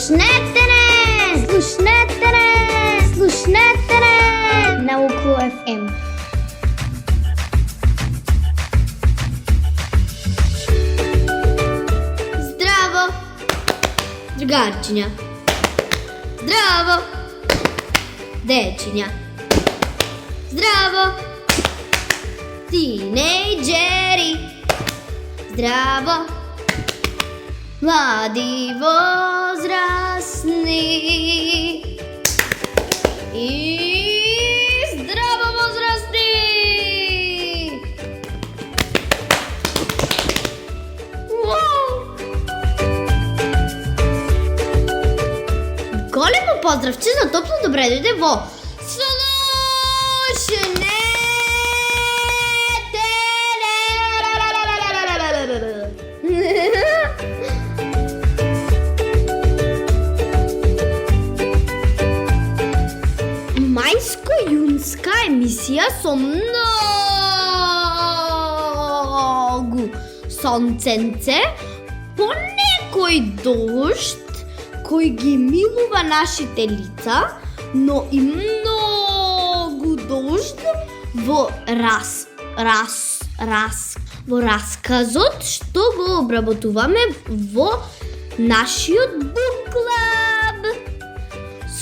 Слушнете на Около FM. Zdravo, drugarčinja. Zdravo, dečinja. Zdravo, tinejdžeri. Zdravo, mladi возрастni. I zdravo возрастни. Wow. Големо поздравче за топло добре дойде во Слушнете. Мајско-јунска емисија со многу сонценце, понекој дожд кој ги милува нашите лица, но и многу дожд во во расказот што го обработуваме во нашиот бук клуб.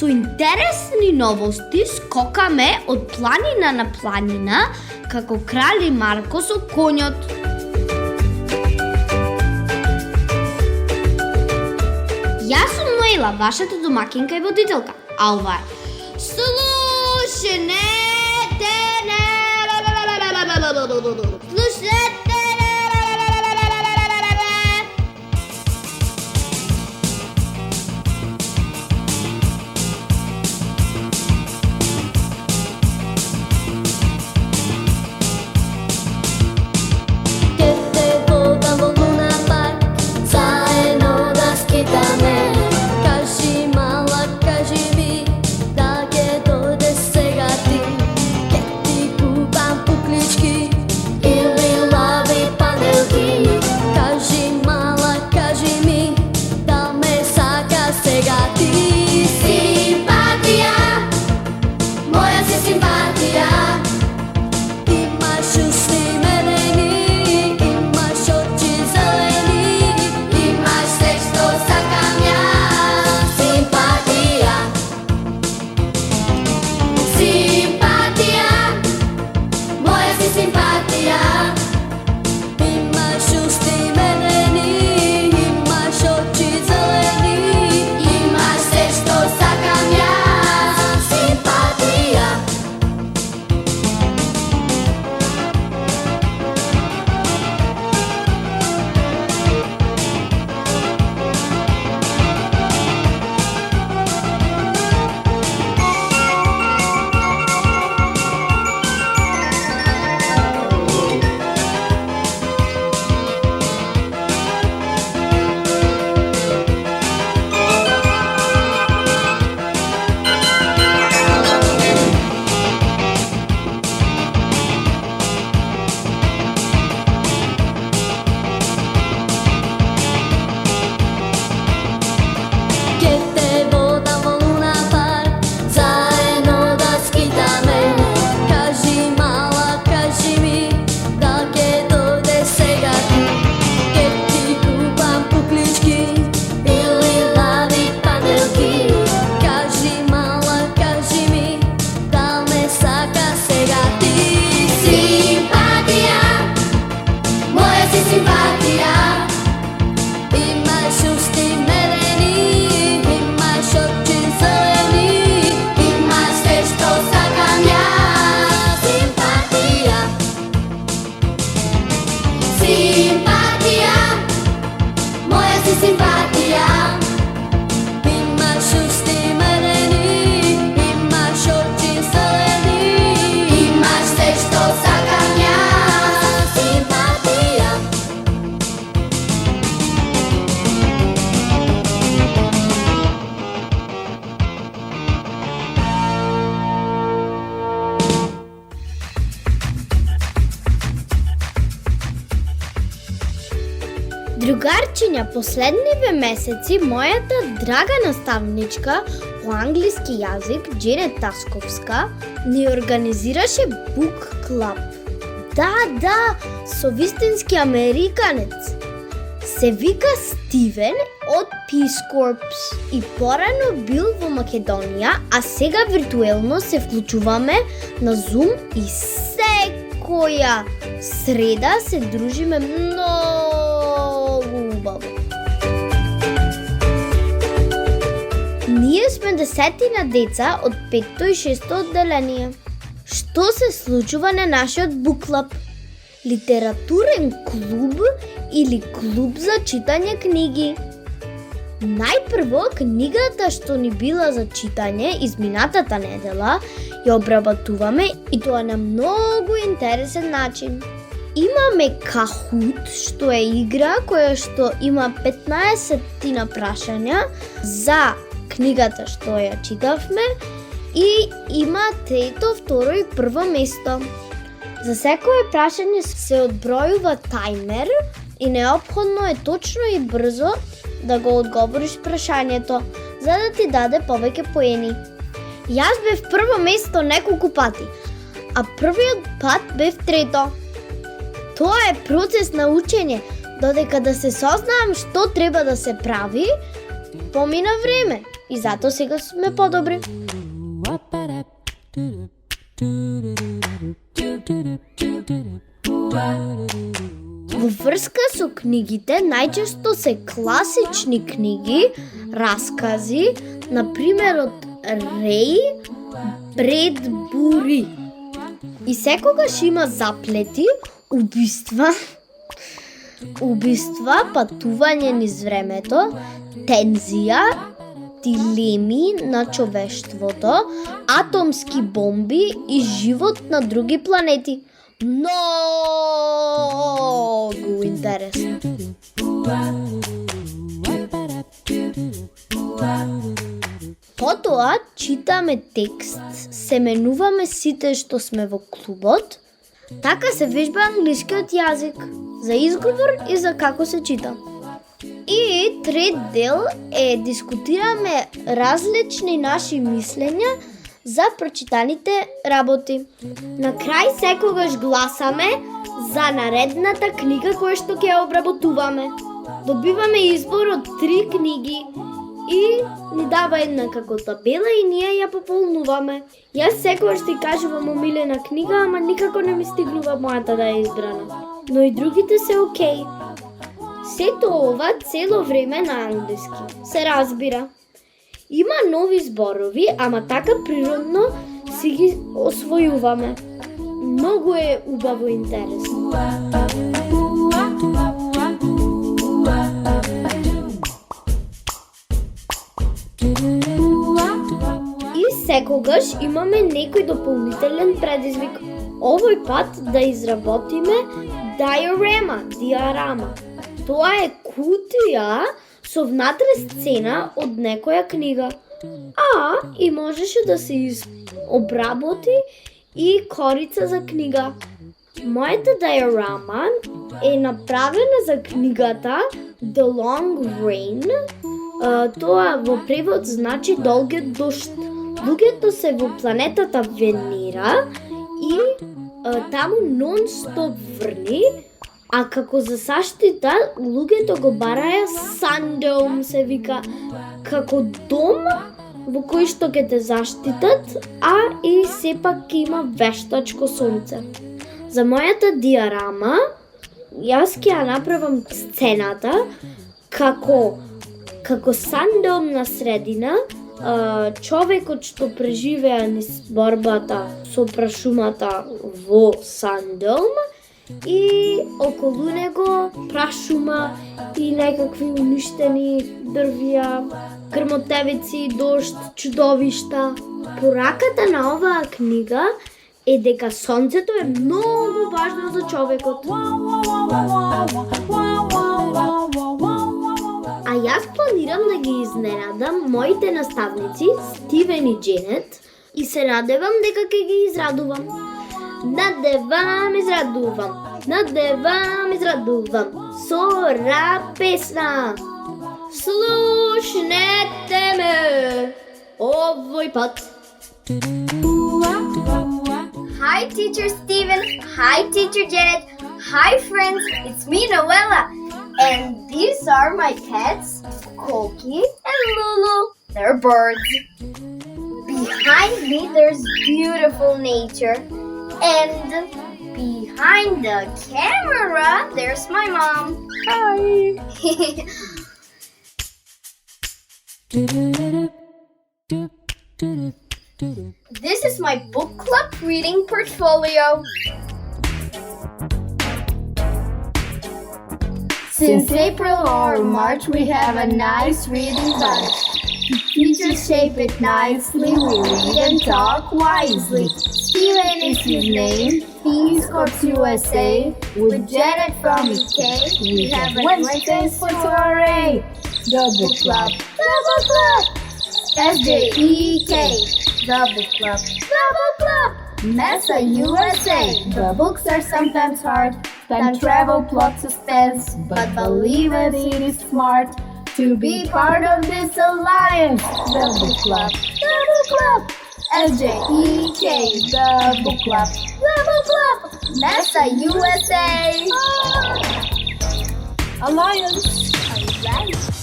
Со интересни новости скокаме од планина на планина како крали Марко со конјот. Јас сум Ноела, вашата домакинка и водителка. А ова е Слушнете. Другарчиња, последниве месеци мојата драга наставничка по англиски јазик, Дженет Тасковска, ни организираше бук клуб. Да, со вистински американец. Се вика Стивен од Peace Corps и порано бил во Македонија, а сега виртуелно се вклучуваме на Zoom и секоја среда се дружиме многу убаво. Ние сме десетина деца од 5-то и 6-то одделение. Што се случува на нашиот бук клуб? Литературен клуб или клуб за читање книги. Најпрво, книгата што ни била за читање изминатата недела ја обработуваме и тоа на многу интересен начин. Имаме Kahoot, што е игра која што има 15 прашања за книгата што ја читавме и има трето, второ и прво место. За секое прашање се одбројува тајмер и неопходно е точно и брзо да го одговориш прашањето, за да ти даде повеќе поени. Јас бев прво место неколку пати, а првиот пат бев трето. Тоа е процес на учење, додека да се сознаам што треба да се прави, помина време и затоа сега сме подобри. Во врска со книгите, најчесто се класични книги, раскази, например од Рей Бредбури. И секогаш има заплети, убиства, патување низ времето, тензија, дилеми на човештвото, атомски бомби и живот на други планети. Многу интересно. Потоа читаме текст, се менуваме сите што сме во клубот, така се вежба англискиот јазик, за изговор и за како се чита. И трет дел е дискутираме различни наши мислења за прочитаните работи. На крај секогаш гласаме за наредната книга која што ќе ја обработуваме. Добиваме избор од 3 книги и ни дава една како табела и ние ја пополнуваме. Јас секогаш ти кажувам омилена книга, ама никако не ми стигнува мојата да е избрана. Но и другите се окей. Сето ова цело време на англиски. Се разбира. Има нови зборови, ама така природно си ги освојуваме. Многу е убаво и интересно. И секогаш имаме некој дополнителен предизвик. Овој пат да изработиме диарама. Тоа е кутија со внатре сцена од некоја книга. И можеше да се обработи и корица за книга. Мојата диарама е направена за книгата The Long Rain. Тоа во превод значи долгиот дожд. Луѓето се во планетата Венера и таму нон-стоп врни, а како за заштита луѓето го бараја Sundome, се вика, како дом во кој што ќе те заштитат, и сепак ќе има вештачко сонце. За мојата диарама, јас ќе ја направам сцената како Sundome на средина, човекот што преживеа низ борбата со прашумата во Sundome и околу него прашума и некакви уништени дрвја, грмотевици, дожд, чудовишта. Пораката на оваа книга е дека сонцето е многу важно за човекот. А јас планирам да ги изненадам моите наставници Стивен и Дженет и се надевам дека ќе ги израдувам. Израдувам. Надевам, израдувам, сора песна. Слушнете ме овој пат. Hi, Teacher Steven. Hi, Teacher Janet. Hi, friends. It's me, Noella. And these are my pets, Koki and Lulu. They're birds. Behind me, there's beautiful nature. And behind the camera, there's my mom. Hi. This is my book club reading portfolio. Since April or March, we have a nice reading bunch. Teachers shape it nicely, we read and talk wisely. Steven is his name, he's Corps USA. With Janet from UK, we have Wednesdays for soiree. The book club, the book club. SJEK, the book club, the book club. Mesa USA, the books are sometimes hard. Time travel, plot suspense, but believe it, it is smart to be part of this alliance. The book club, the book club. SJEK, the book club, the book club. Mesa USA. Alliance. Alliance.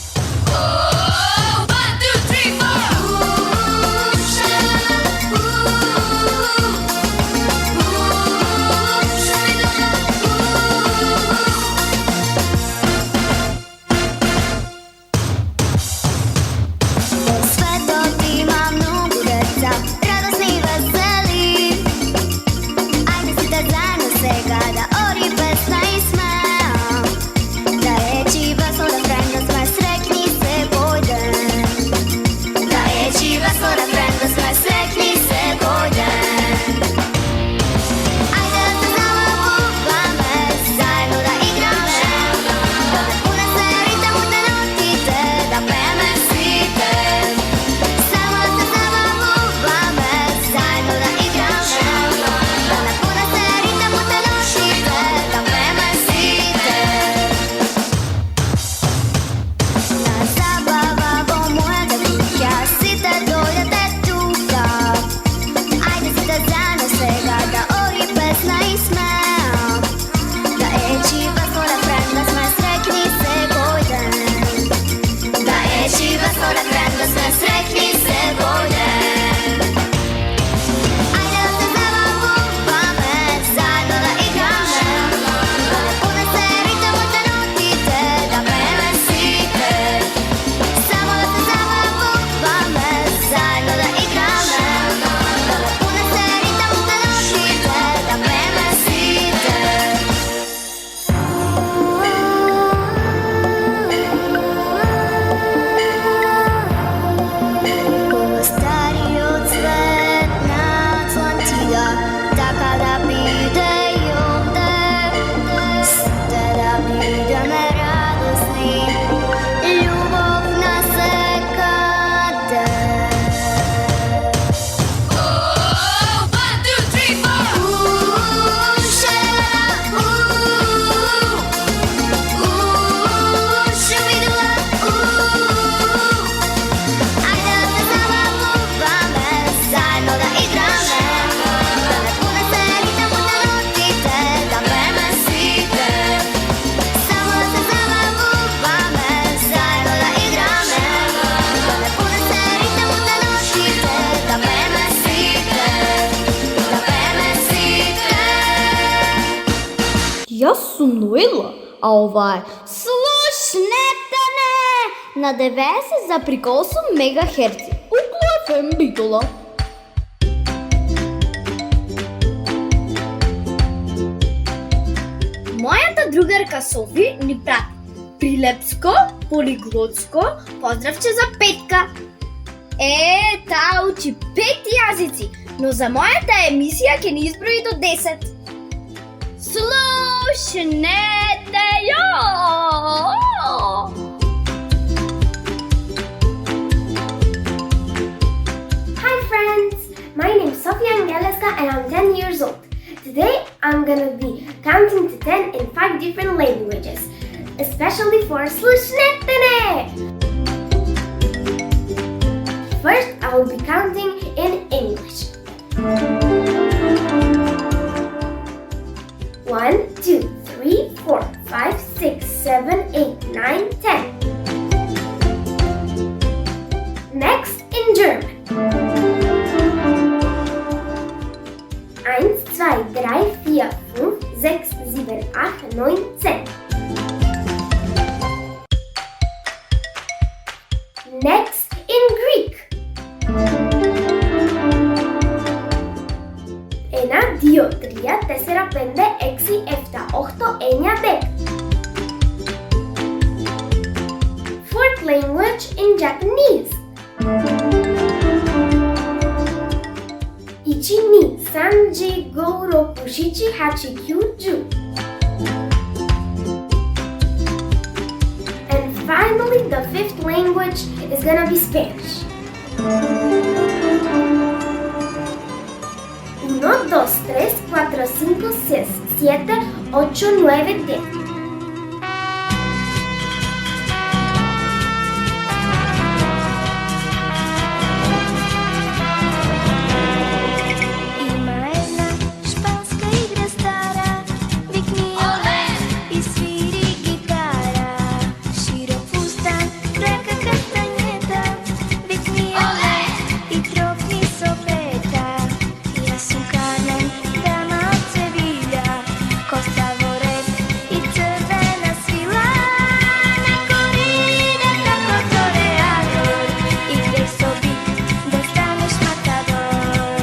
Svetот ima mnogo deca, radosni i veseli. Ajde svi da zajedno сега да ори песна и смеа. Да речи весело да крем да сме срекни се пойдем. Да речи весело да крем да сме срекни се пойдем. Ajde da se zabavуваме, заедно да играме. Да не понесе ритъм от нотите, да пееме свите. Само да се забавуваме, заедно да играме. Да не понесе ритъм от нотите, да пееме свите. На забава во моята куќа, сите дојдете тука. Ајде сите заедно сега да ори песна и смеа. Да ечи весело да крем да сме срекни секој ден. Да ечи весело да крем да сме срекни секој ден. Ајде да се забавуваме, заедно да играме. Да не понесе ритъм от нотите, да пееме сите. Само да се забавуваме, заедно да играме. Да не понесе ритъм от нотите, да пееме сите. Коло стариот свет на Атлантида, така да биде и овде. Сите да бидеме радосни, љубов насекаде. Ајде да се забавуваме, заедно да играме. Да не понесе ритъм от нотите, да пееме свите. Само да се забавуваме, заедно да играме. Да не понесе ритъм от нотите, да пееме свите. Да пееме свите. Јас сум Ноела, а ова е Слушнете ме на 90,8 МГц. Около FM Битола. Мојата другарка Софи ни прати прилепско, полиглотско поздравче за Петка. Таа учи 5 јазици, но за мојата емисија ќе ни изброи до 10. Слушнете ја! Hi friends, my name is Sofia Angeliska and I'm 10 years old. Today I'm gonna be counting to 10 in 5 different languages, especially for Slušnetene! First, I will be counting in English. 1, 2, 3, 4, 5, 6, 7, 8, 9, 10. Next, in German. 1, 2, 3, 4, 5, 6, 7, 8, 9, 10. Next, in Greek. 1, 2, 3, 4, 5, 6, 7, 8, 9, 10. Fourth language in Japanese. 1, 2, 3, 4, 5, 6, 7, 8, 9, 10. And finally, the fifth language is gonna be Spanish. 1, 2, 3, 4, 5, 6, 7, 8, 9, 10. Ima jedna španska igra stara, vikni ole i sviri gitara. Širok fustan, kraka kastanjeta, vikni ole i tropni sopeta. Ja sam Carmen, dama od Sevilla, Costa Voret i crvena svila. Na korida kako toreador, igraj sobi da staneš matador.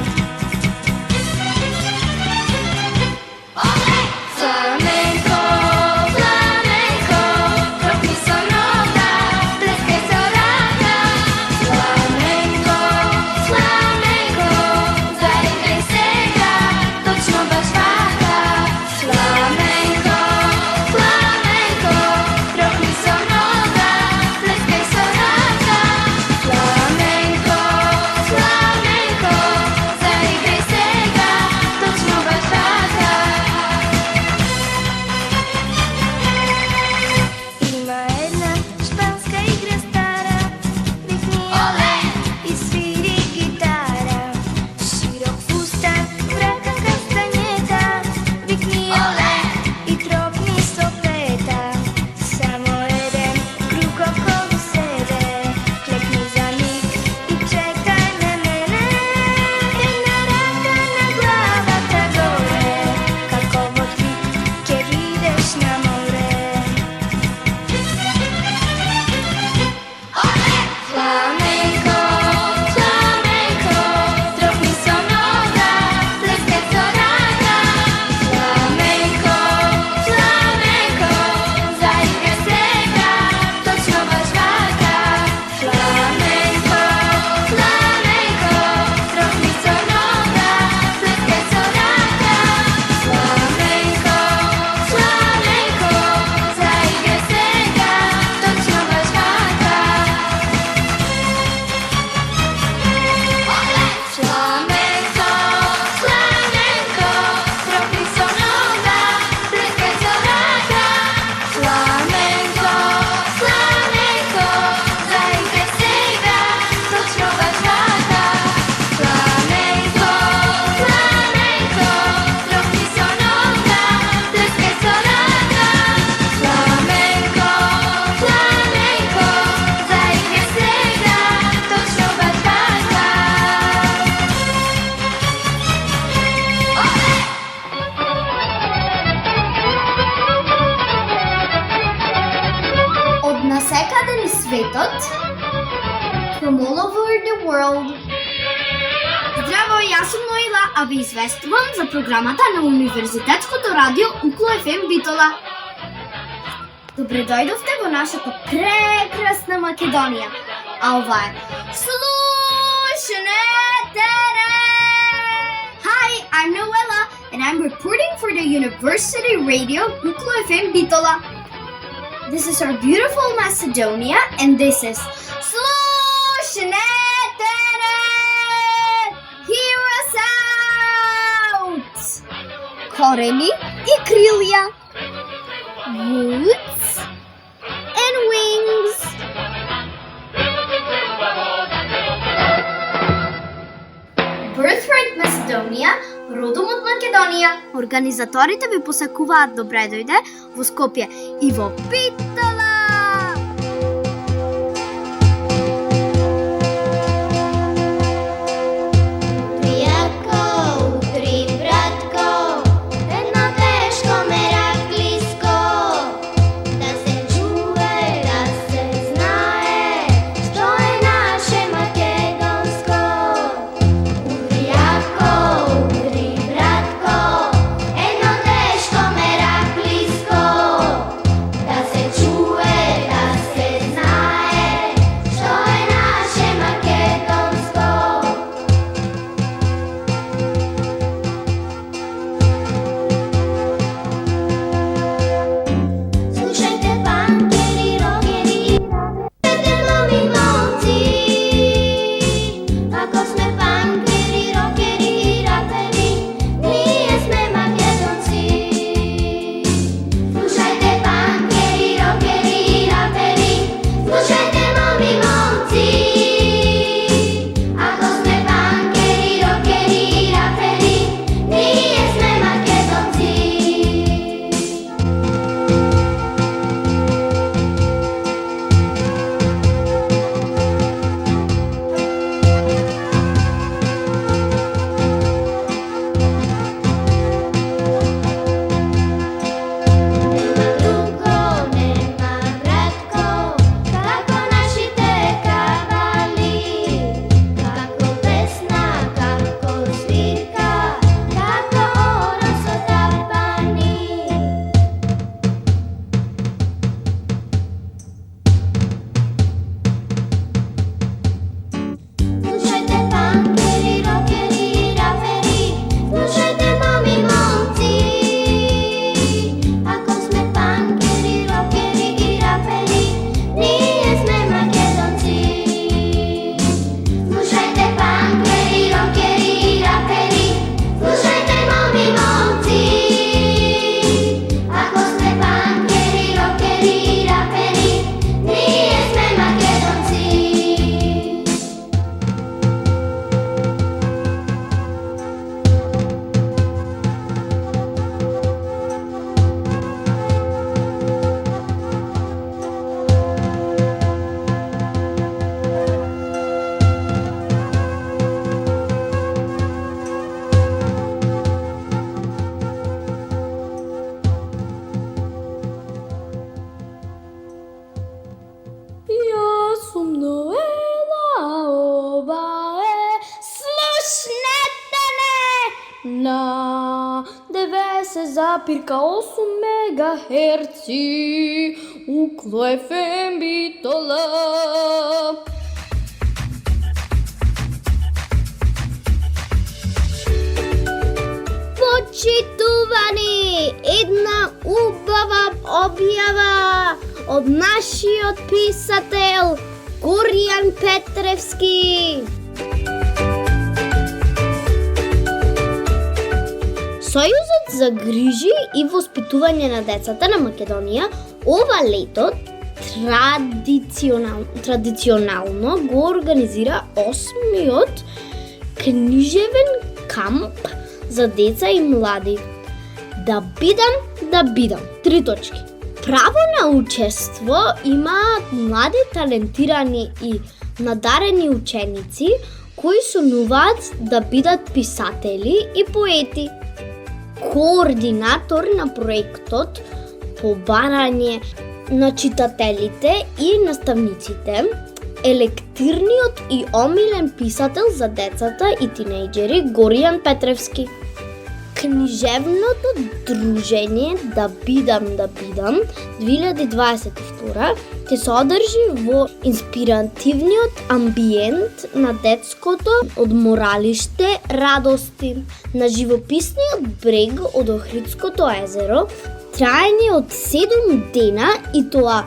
Flamenco, flamenco, tropni sonota, pleskaj zoraka. Flamenco, flamenco, zaigraj se ga, točno baš vaka. Flamenco, flamenco, tropni sonota, pleskaj zoraka. Flamenco, flamenco, zaigraj se ga, točno baš vaka. Ima jedna španska igra stara, vikni ole i sviri gitara. Širok fustan, kraka kastanjeta, vikni ole i tropni sopeta. Samo jedan krug okolo sebe, klekni za mig i čekaj na mene. Jedna rakana glava ta gore, kako vodike videš na more. Flamenco, flamenco, tropni sonota, pleskaj zoraka. Flamenco, flamenco, zaigraj se ga, točno baš vaka. Flamenco, flamenco, tropni sonota, pleskaj zoraka. Flamenco, flamenco, zaigraj se ga, točno baš vaka. Flamenco, flamenco, tropni sonota, pleskaj zoraka. Flamenco, flamenco, zaigraj se ga, točno baš vaka. Flamenco, flamenco, tropni sonota, pleskaj zoraka. Flamenco, flamenco, zaigraj se ga, točno baš vaka. Od насекаде низ светот, from all over the world. Здраво, јас сум Ноила, а ви известувам за програмата на Универзитетското радио Укло FM Битола. Добре дојдовте во нашата прекрасна Македонија. А ова е Slušnetene! Hi, I'm Noella, and I'm reporting for the University Radio Uklo FM Bitola. This is our beautiful Macedonia, and this is Slušnetene! Hear us out! Koreli, и крылья. Boots and wings. Birthright Macedonia, родом од Македонија. Организаторите ви посакуваат добре дојде во Скопје и во Битола. На 90,8 мегахерци у КФМ Битола. Почитувани, една убава објава од нашиот писател Горијан Петревски. Сојузот за грижи и воспитување на децата на Македонија ова лето традиционално го организира 8-миот книжевен камп за деца и млади. Да бидам. 3 точки. Право на учество имаат млади, талентирани и надарени ученици кои сонуваат да бидат писатели и поети. Координатор на проектот по барање на читателите и наставниците е лектирниот и омилен писател за децата и тинејџери Горијан Петревски. Книжевното дружење Да бидам 2022 ќе се одржи во инспиративниот амбиент на детското одморалиште Радости на живописниот брег од Охридското езеро, траење од 7 дена и тоа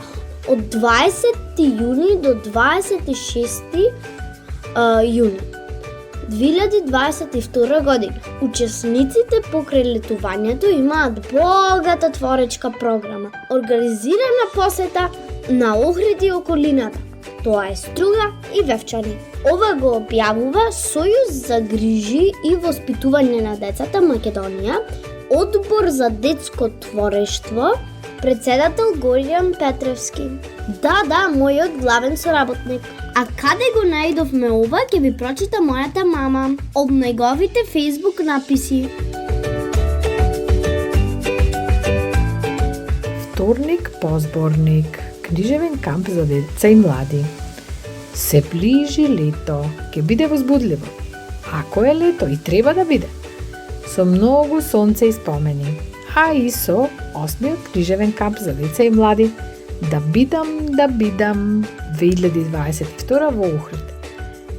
од 20 јуни до 26 јуни. 2022 година. Учесниците покрај летувањето имаат богата творечка програма, организирана посета на Охрид и околината. Тоа е Струга и Вевчани. Ова го објавува Сојуз за грижи и воспитување на децата Македонија, Одбор за детско творештво, председател Горијан Петревски. Да, мојот главен соработник. А каде го најдовме ова, ќе ви прочита мојата мама од неговите Facebook написи. Вторник по зборник. Книжевен камп за деца и млади. Се ближи лето, ќе биде возбудливо. Ако е лето и треба да биде. Со многу сонце и спомени, а и со 8-миот книжевен камп за деца и млади Да бидам 2022 во Охрид.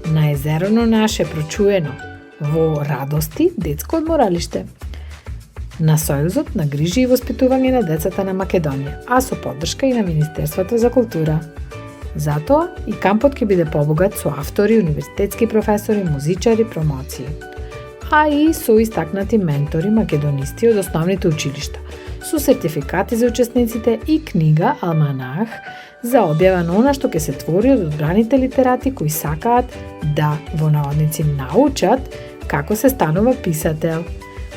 На езероно наше прочуено во Радости детско одморалиште. На Сојузот на грижи и воспитување на децата на Македонија, а со поддршка и на Министерството за култура. Затоа и кампот ќе биде побогат со автори, универзитетски професори, музичари, промоции. А и со истакнати ментори македонисти од основните училишта, со сертификати за учесниците и книга Алманах за објава на она што ќе се твори од одбраните литерати кои сакаат да, во наводници, научат како се станува писател,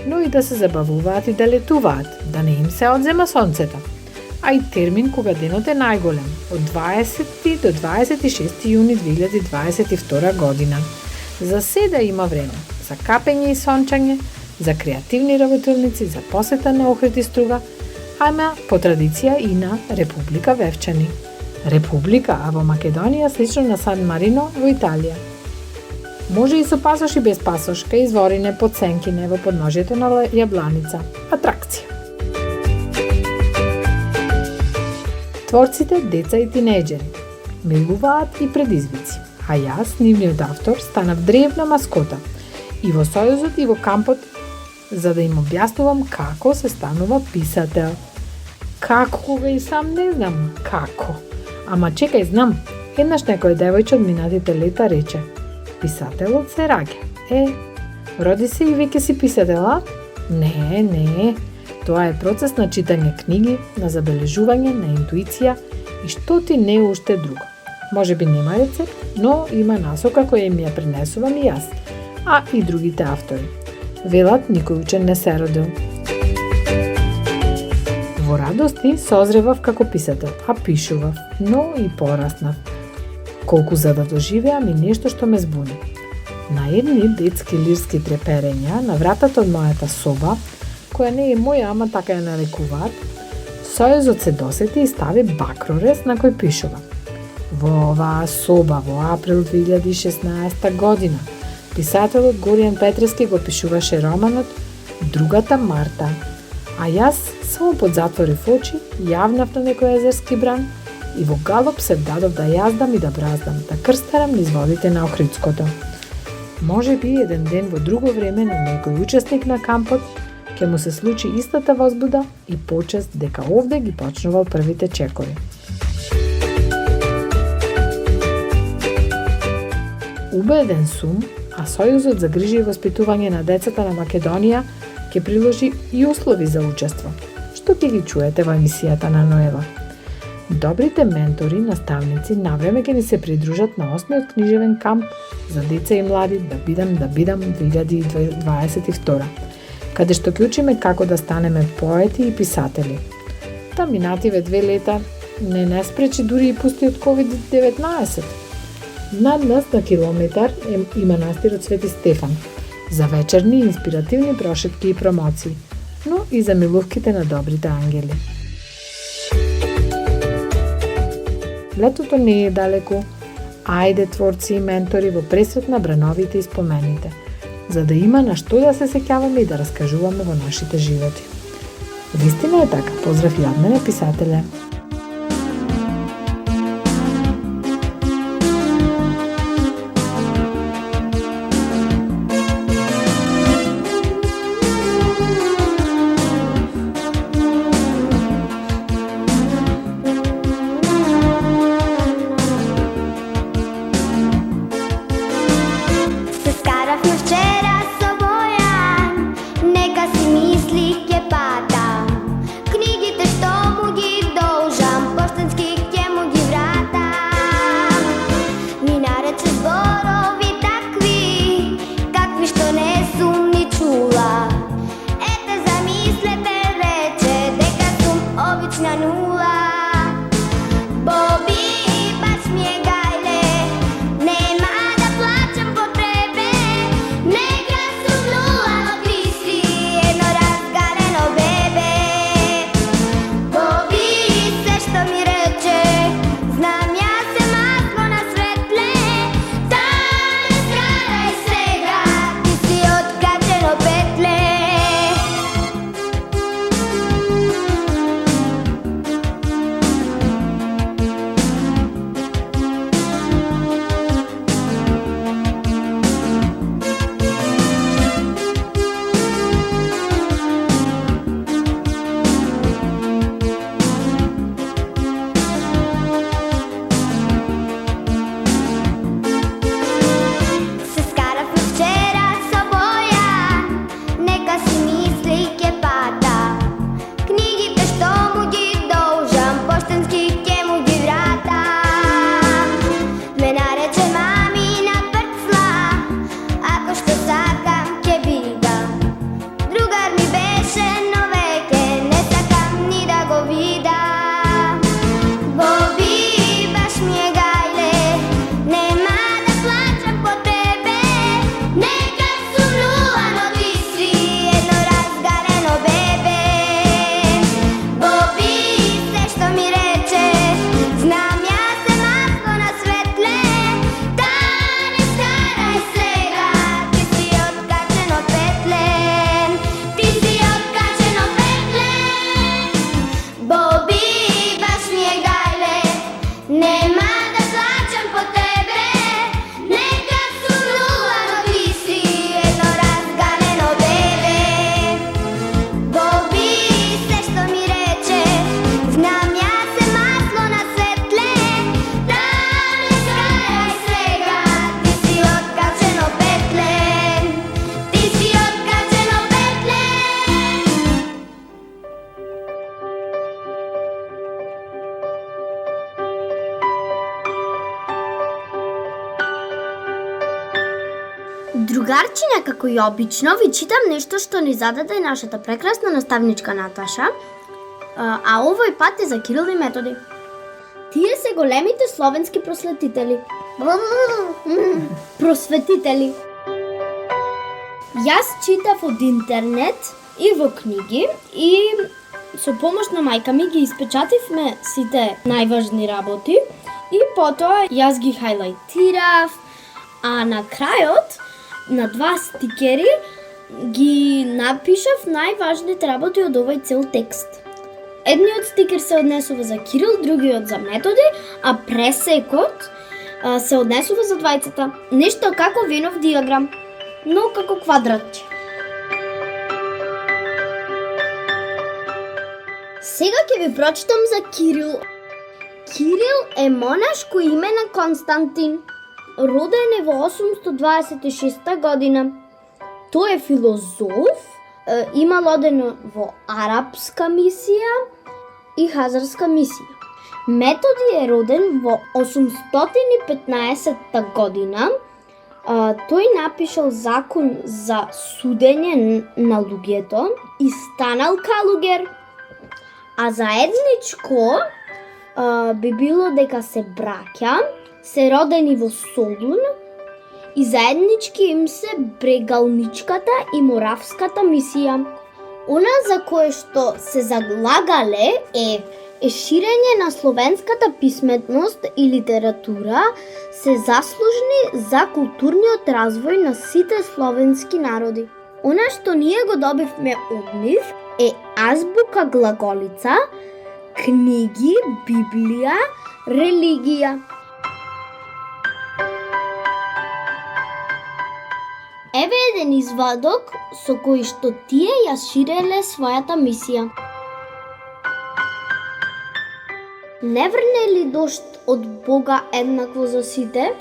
но и да се забавуваат и да летуваат, да не им се одзема сонцето. А и термин кога денот е најголем, од 20 до 26 јуни 2022 година. За седа има време, за капење и сончање, за креативни работилници, за посета на Охрид и Струга, ама по традиција и на Република Вевчани. Република, а во Македонија слично на Сан Марино во Италија. Може и со пасош и без пасош, кај изворине под сенкине во подножието на Јабланица. Атракција. Творците, деца и тинејџери милуваат и предизвици, а јас, нивниот автор, станав древна маскота и во Сојузот и во кампот, за да им објаснувам како се станува писател. Како, кога и сам не знам како. Ама чекај, знам. Еднаш некој девојче од минатите лета рече: писателот се раѓа. Роди се и веќе си писател, а? Не. Тоа е процес на читање книги, на забележување, на интуиција и што ти не е уште друго. Може би нема рецепт, но има насока која им ја пренесувам и јас, а и другите автори. Велат, никој учен не се родил. Во Радости созревав како писател, а пишував, но и пораснав. Колку за да доживеам и нешто што ме збуни. На едни детски лирски треперења на вратата од мојата соба, која не е моја, ама така ја нарекуваат, Сојузот се досети и стави бакрорез на кој пишува: во оваа соба во април 2016 година писателот Горијан Петревски го пишуваше романот Другата Марта, а јас само подзатворив очи, јавнав на некој езерски бран и во галоп се вдадов да јаздам и да браздам, да крстарам низ водите на Охридското. Може би еден ден во друго време на некој учесник на кампот ќе му се случи истата возбуда и почест дека овде ги почнувал првите чекови. Убеден сум, а Сојузот за грижи и воспитување на децата на Македонија ќе приложи и услови за учество, што ќе ги чуете во емисијата на Ноела. Добрите ментори, наставници навреме ќе ни се придружат на 8-миот книжевен камп за деца и млади Да бидам 2022, каде што ќе учиме како да станеме поети и писатели. Та минативе 2 лета не спречи дури и пустиот COVID-19. Над нас на километар е манастирот Свети Стефан, за вечерни инспиративни прошетки и промоции, но и за милувките на добрите ангели. Летото не е далеко, ајде творци и ментори во пресрет на брановите и спомените, за да има на што да се сеќаваме и да раскажуваме во нашите животи. Вистина е така, поздрав и од мене, писателе. Се скаравме Другарчиња, како и обично, ви читам нешто што ни зададе нашата прекрасна наставничка Наташа, а овој пат е за Кирил и Методи. Тие се големите словенски просветители. Просветители. Јас читав од интернет и во книги и со помош на мајка ми ги испечативме сите најважни работи и потоа јас ги хайлайтирав, а на крајот на 2 стикери ги напишав најважните работи од овој цел текст. Едниот стикер се однесува за Кирил, другиот за Методи, а пресекот се однесува за двајцата. Нешто како Венов диаграм, но како квадратче. Сега ќе ви прочитам за Кирил. Кирил е монашко име на Константин. Роден е во 826 година. Тој е филозоф, има родено во арапска мисија и хазарска мисија. Методи е роден во 815 година. Тој напишал закон за судење на луѓето и станал калугер. А заедничко би било дека се браќа, се родени во Солун и заеднички им се брегалничката и моравската мисија. Она за кое што се залагале е ширење на словенската писменост и литература, се заслужни за културниот развој на сите словенски народи. Она што ние го добивме од нив е азбука глаголица, книги, Библија, религија. Еве еден извадок со кој што тие ја ширеле својата мисија. Не врне ли дожд од Бога еднакво за сите,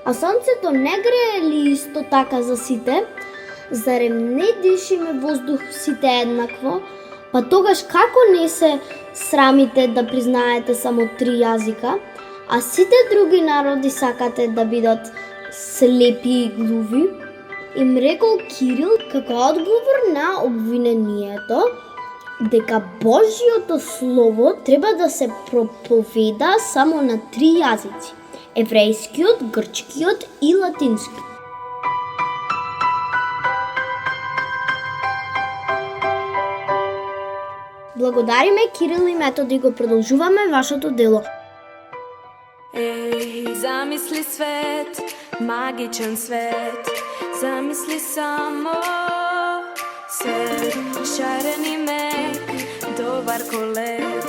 а сонцето не грее ли исто така за сите? Зарем не дишиме воздух сите еднакво? Па тогаш како не се срамите да признаете само 3 јазика, а сите други народи сакате да бидат слепи и глуви? Им рекол Кирил како одговор на обвинението дека Божјото Слово треба да се проповеда само на 3 јазици – еврејскиот, грчкиот и латински. Благодариме Кирил и Методи, го продолжуваме вашето дело. Ej, zamisli svet, magičan svet, zamisli samo svet, šareni mek, dobar ko led,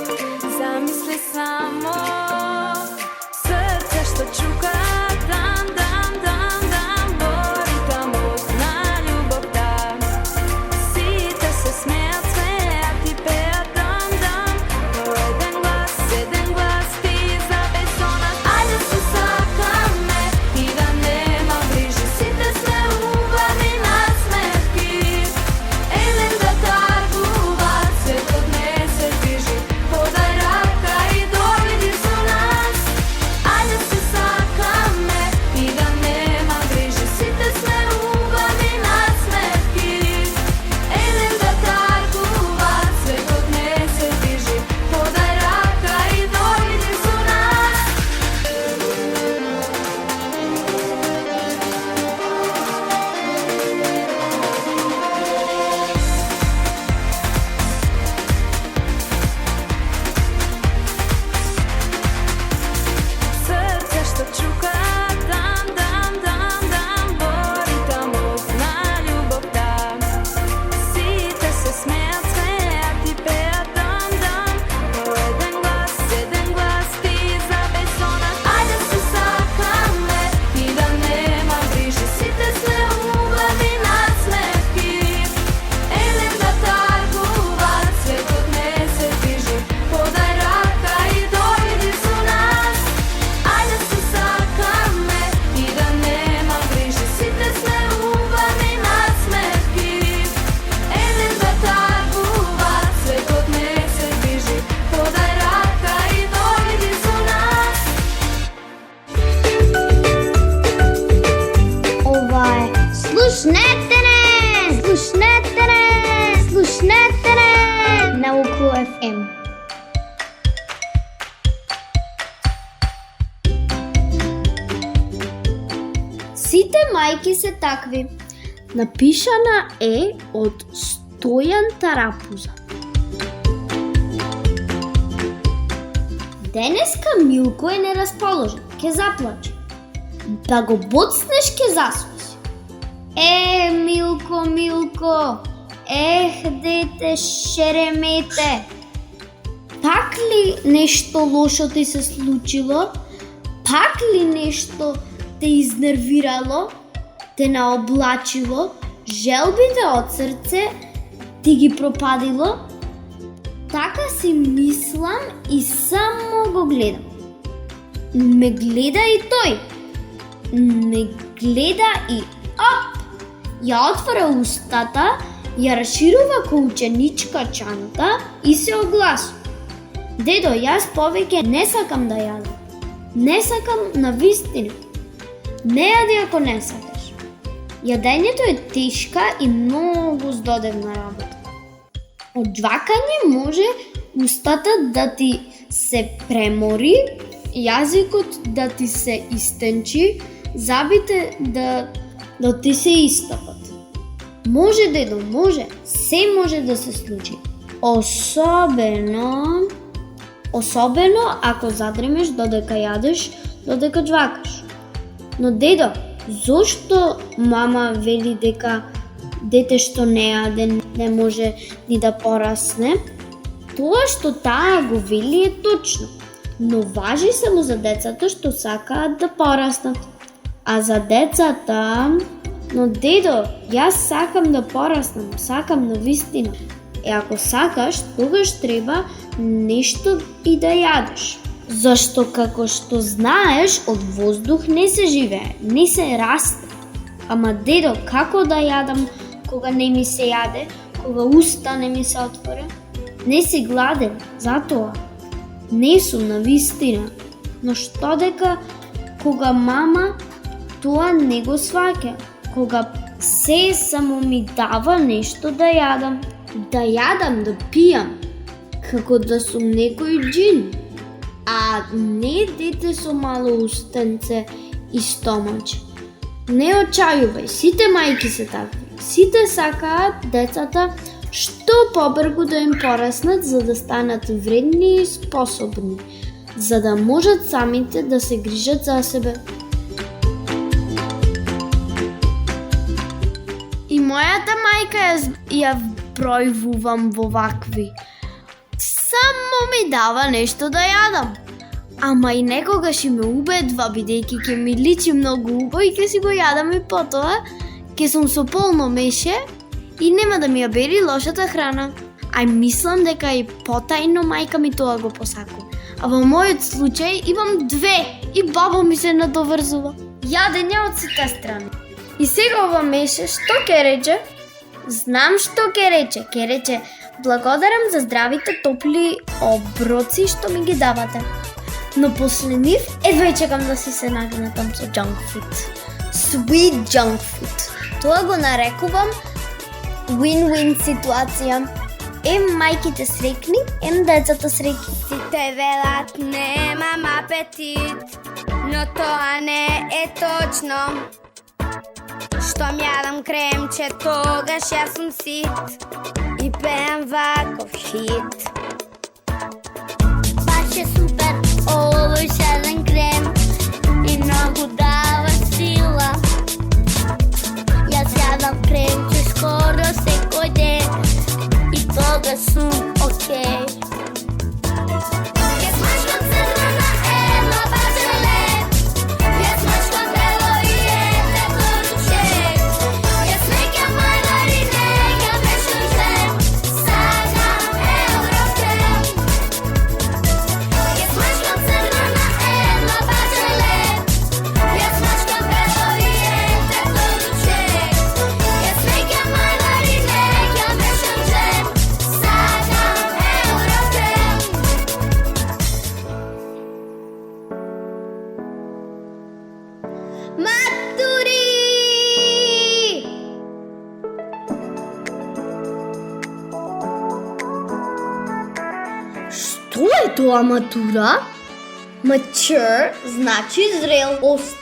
zamisli samo srce što čuka, dam, dam, dam, dam, bori tamo na ljubav dam, site se smejat, smejat i pejat, dam, dam, to jedan glas ti zabej zona. Ajde se sakame i da nema bliže, site sve uglavni nasmehki, elen da targuva, sve odnese bliži, podaj raka i dovidi su Сите мајки се такви. Напишана е од Стојан Тарапуза. Денеска Милко е нерасположен, ке заплаче. Да го боцнеш ке засуси. Милко, Милко, дете, шеремете. Пак ли нешто лошо ти се случило? Пак ли нешто те изнервирало, те наоблачило, желбите од срце ти ги пропадило? Така си мислам и само го гледам. Ме гледа и тој. Ме гледа и оп! Ја отвора устата, ја расширува ко ученичка чанта и се огласува. Дедо, јас повеќе не сакам да јадам. Не сакам на вистина. Не јади ако не сакаш. Јадењето е тешка и многу здодевна работа. Од жвакање може устата да ти се премори, јазикот да ти се истенчи, забите да ти се истапат. Може, дедо, може. Се може да се случи. Особено ако задремеш додека јадеш, додека жвакаш. Но дедо, зошто мама вели дека дете што не јаде не може ни да порасне? Тоа што таа го вели е точно, но важи само за децата што сакаат да пораснат. А за децата... Но дедо, јас сакам да пораснам, сакам на вистина. И ако сакаш, тогаш треба нешто и да јадеш. Зашто како што знаеш, од воздух не се живее, не се расте. Ама дедо, како да јадам кога не ми се јаде, кога уста не ми се отворе? Не си гладен, затоа. Не сум на вистина. Но што дека кога мама тоа не го сваќа, кога се само ми дава нешто да јадам. Да јадам, да пијам, како да сум некој джин. А не дете со мало устенце и стомач. Не очајувај, сите мајки се такви. Сите сакаат децата што побрзо да им пораснат за да станат вредни и способни, за да можат самите да се грижат за себе. И мојата мајка ја бројвувам во вакви. Само ми дава нешто да јадам. Ама и некогаш и ме убедва, бидејќи ќе ми личи многу убаво и ќе си го јадам и потоа ќе сум со полно меше и нема да ми ја бери лошата храна. Ај мислам дека и потајно мајка ми тоа го посакува. А во мојот случај имам две и баба ми се надоврзува. Јадење од сите страни. И сега ова меше што ќе рече? Знам што ќе рече. Ќе рече благодарам за здравите топли оброци што ми ги давате. Но после нив едва чекам да си се нагнетам со junk food. Sweet junk food. Тоа го нарекувам win-win ситуација. Мајките срекни, децата срекни. Сите велат немам апетит, но тоа не е точно. Штом јадам кремче, тогаш јас сум сит и пеам ваков хит. Баш е супер овој шарен крем и многу дава сила. Јас јадам кремче скоро секој ден и тогаш сум окей. Јас мачкам црвена едно бачеле, јас мачкам бело и ете поручек. Јас меќам маргарине, ја мешам жем, сакам Европем. Јас мачкам црвена едно бачеле, јас мачкам бело и ете поручек. Јас меќам маргарине, ја мешам жем, сакам Европем. Матури! Што е тоа матура? Mature значи зрелост.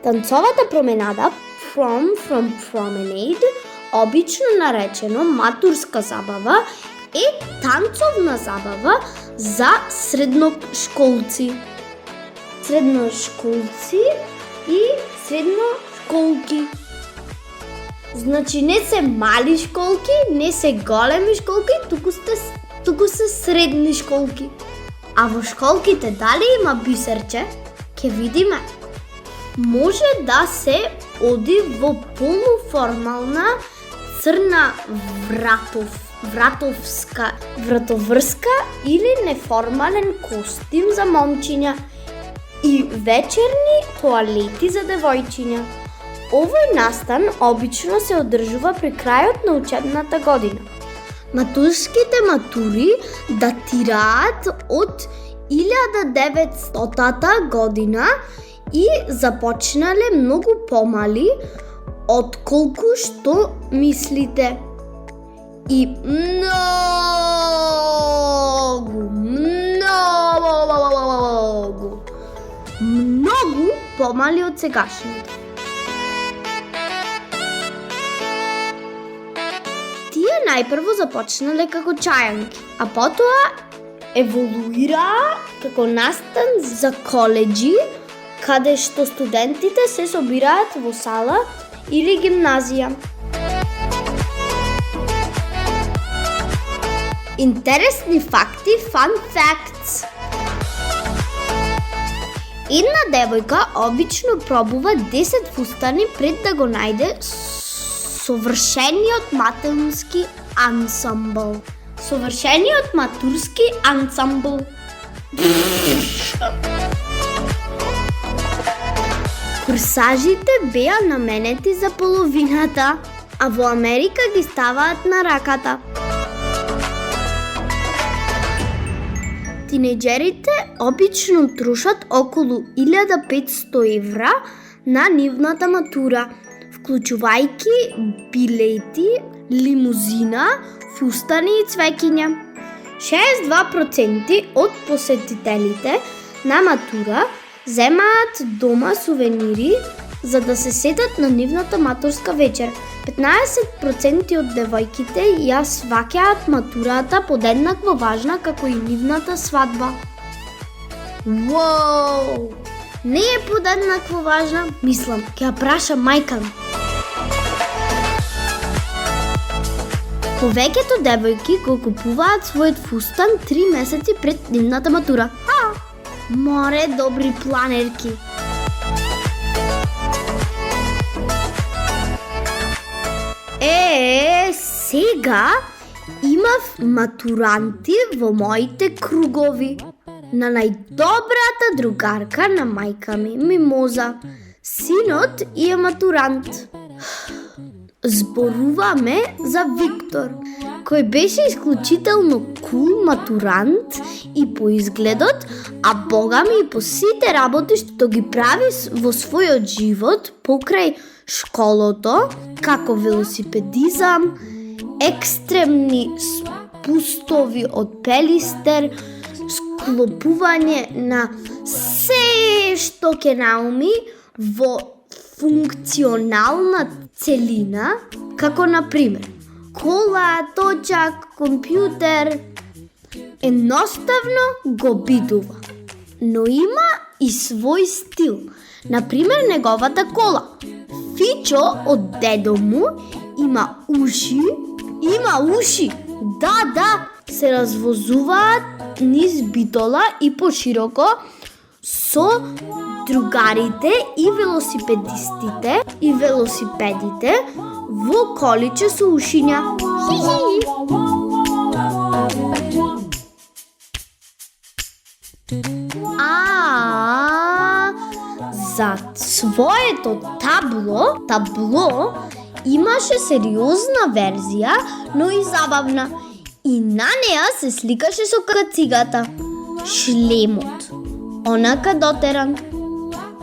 Танцовата променада, prom from promenade, обично наречено матурска забава, е танцовна забава за средношколци. Средношколци и средношколки. Значи не се мали школки, не се големи школки, туку се средни школки. А во школките дали има бисерче? Ке видиме. Може да се оди во полуформална црна вратоврска или неформален костим за момчиња и вечерни тоалети за девојчиња. Овој настан обично се одржува при крајот на учебната година. Матурските матури датираат од 1900 година и започнале многу помали отколку што мислите. И многу помали од сегашните. Тие најпрво започнале како чајанки, а потоа еволуираа како настан за коледжи, каде што студентите се собираат во сала или гимназија. Интересни факти, fun facts. Една девојка обично пробува 10 фустани пред да го најде совршениот матурски ансамбл. Совршениот матурски ансамбл. Корсажите беа наменети за половината, а во Америка ги ставаат на раката. Тинеџерите обично трошат околу 1500 евра на нивната матура, вклучувајќи билети, лимузина, фустани и цвеќиња. 62% од посетителите на матура земаат дома сувенири за да се сетат на нивната матурска вечер. 15% од девојките ја сваќаат матурата подеднакво важна како и нивната свадба. Воу! Не е подеднакво важна? Мислам, ќе ја прашам мајка ми. Повеќето девојки го купуваат својот фустан 3 месеци пред нивната матура. Море добри планерки. Сега имав матуранти во моите кругови. На најдобрата другарка на мајка ми, Мимоза. Синот е матурант. Зборуваме за Виктор, кој беше исклучително кул матурант и по изгледот, а богами и по сите работи што ги прави во својот живот покрај школото, како велосипедизам, екстремни спустови од пелистер, склопување на се што ќе науми во функционална целина, како на пример кола, точак, компјутер. Едноставно го бидува, но има и свој стил. Например, неговата кола. Фичо од дедо му има уши. Да, се развозуваат низ битола и пошироко со другарите и велосипедистите и велосипедите во количе со ушиња. За своето табло имаше сериозна верзија, но и забавна. И на неа се сликаше со кацигата, шлемот, онака дотеран.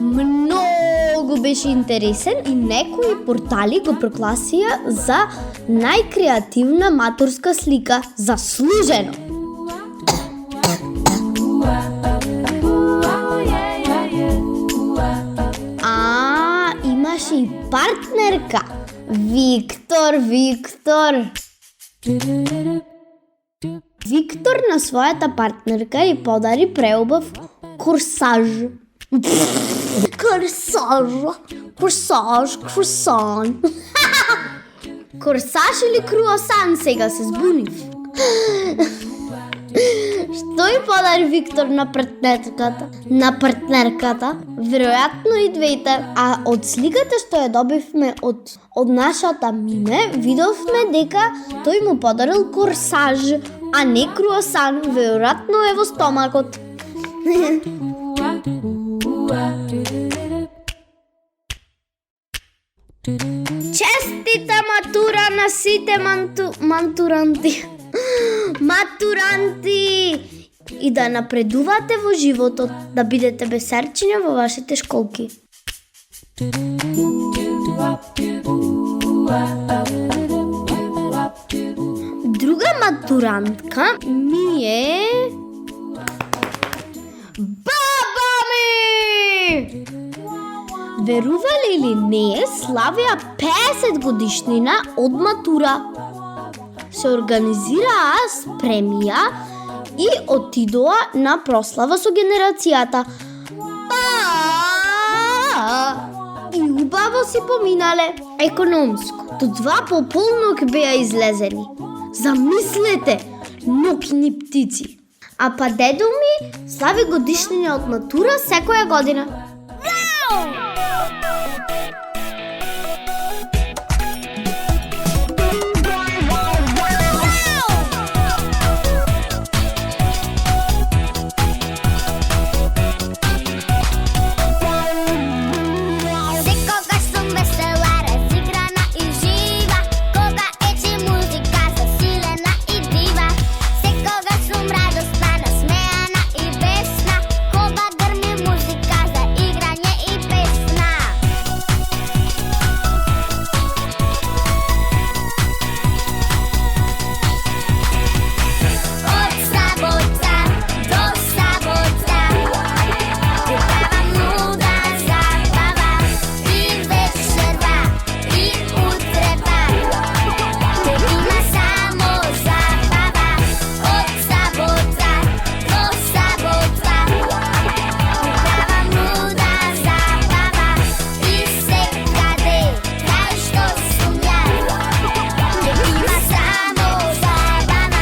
Многу беше интересен и некои портали го прогласија за најкреативна матурска слика. Заслужено! партнерка. Виктор. Виктор на своята партнерка и подари преубав корсаж. Корсаж. Корсаж или круасан, сега се збунив. Што и подари Виктор на партнерката? Веројатно и двете. А од сликата што ја добивме од нашата Мине, видовме дека тој му подарил корсаж, а не круасан. Веројатно е во стомакот. Честита матура на сите матуранти! И да напредувате во животот, да бидете бесерчиња во вашите школки. Друга матурантка ми е баба ми! Верували или не, славија 50 годишнина од матура. Се организираа спремија и отидоа на прослава со генерацијата. И убаво си поминале. Економско. До 2 пополнок беа излезени. Замислете, ноќни птици. А па дедо ми слави годишнина од матура секоја година. Секогаш сум весела, разиграна и жива, кога ечи музика засилена и дива. Секогаш сум радосна, насмеана и весна, кога грми музика за играње и песна. Од сабота до сабота препавам луда забава и вечерва и утрева. Има само забава. Од сабота до сабота препавам луда забава и секаде кај што сум ја има само забава.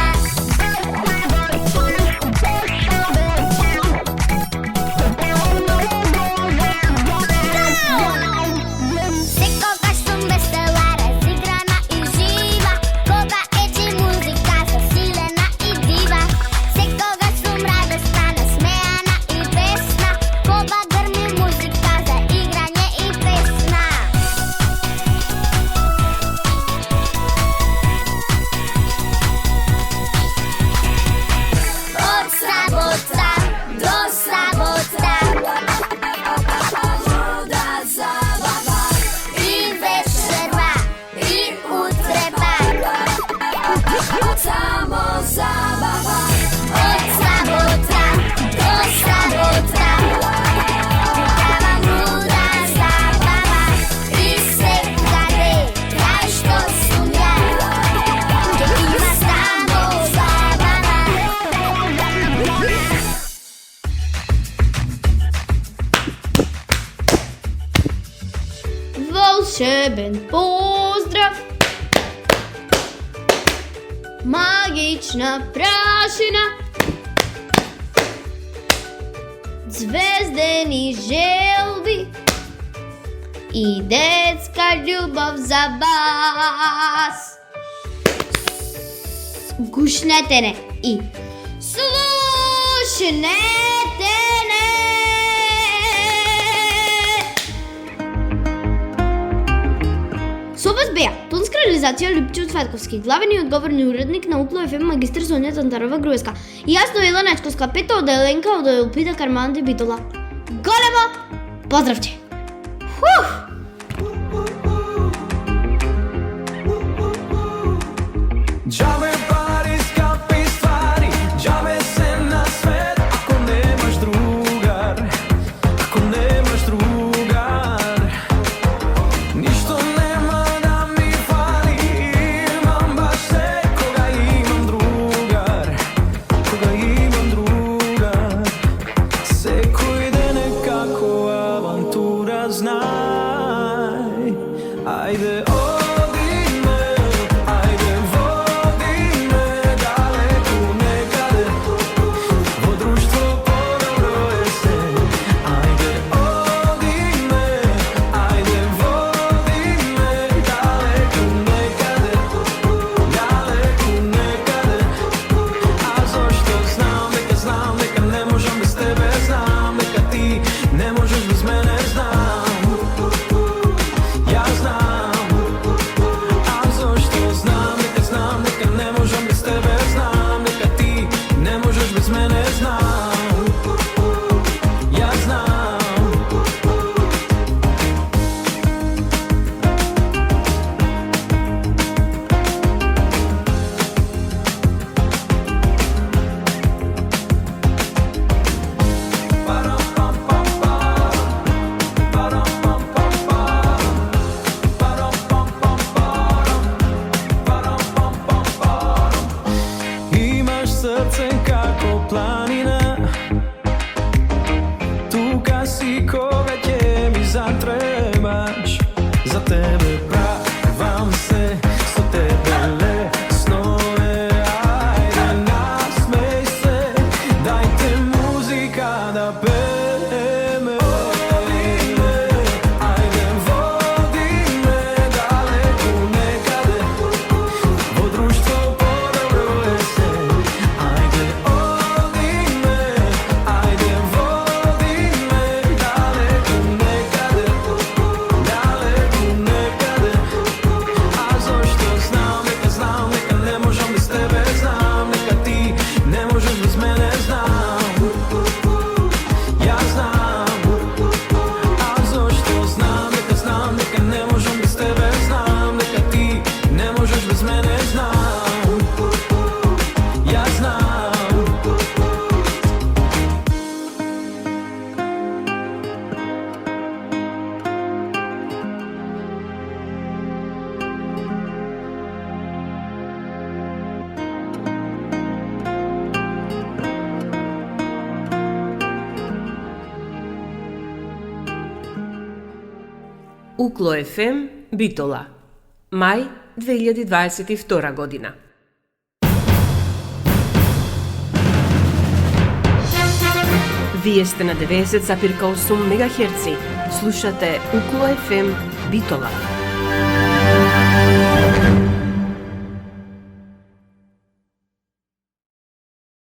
Секогаш сум весела, разиграна и жива, кога ечи музика засилена и дива. Секогаш сум радосна, насмеана и весна, кога грми музика за играње и песна. Од сабота до сабота луда забава и вечерва и утрева. Само забава. Од сабота до сабота препавам луда забава и секаде кај што сум ја има само забава. Волшебен поздрав, магична прашина, звездени желби и детска љубов за вас. Гушнете не и слушнете не. Со вас беа тонска реализација Липчо Цветковски, главен и одговорни уредник на Упло ФМ магистр Сонја Тантарова Груевска и јас Ноела Нечковска, пета од Еленка од Елпида Карман Битола. Големо поздравче! Džabe pari, skapi stvari, džabe se na svet, ako nemaš drugar, ništa Укло FM Битола. Мај 2022 година. Вие сте на 90,8 МГц. Слушате Укло FM Битола.